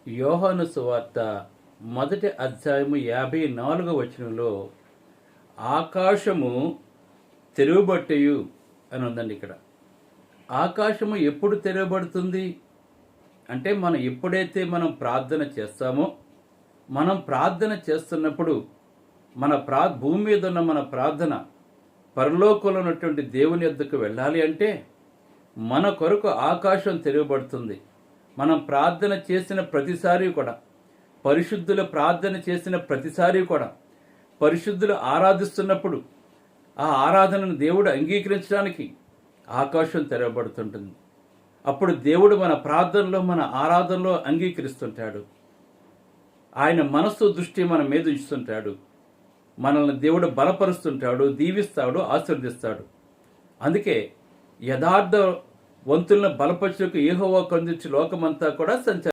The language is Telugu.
యోహాను సువార్త మొదటి అధ్యాయము 54వ వచనంలో ఆకాశము తెరవబట్టయు అని ఉందండి. ఇక్కడ ఆకాశము ఎప్పుడు తెరవబడుతుంది అంటే ఎప్పుడైతే మనం ప్రార్థన చేస్తామో, మనం ప్రార్థన చేస్తున్నప్పుడు భూమి మీద ఉన్న మన ప్రార్థన పరలోకంలో ఉన్నటువంటి దేవుని యొద్దకు వెళ్ళాలి అంటే మన కొరకు ఆకాశం తెరవబడుతుంది. మనం ప్రార్థన చేసిన ప్రతిసారి కూడా, పరిశుద్ధుల ప్రార్థన చేసిన ప్రతిసారి కూడా, పరిశుద్ధులు ఆరాధిస్తున్నప్పుడు ఆ ఆరాధనను దేవుడు అంగీకరించడానికి ఆకాశం తెరవబడుతుంటుంది. అప్పుడు దేవుడు మన ప్రార్థనలో, మన ఆరాధనలో అంగీకరిస్తుంటాడు. ఆయన మనస్సు దృష్టి మన మీద ఉంచుతుంటాడు. మనల్ని దేవుడు బలపరుస్తుంటాడు, దీవిస్తాడు, ఆశీర్వదిస్తాడు. అందుకే యథార్థ వంతులను బలపరచుటకు యెహోవా కందించి లోకమంతా కూడా సంచారం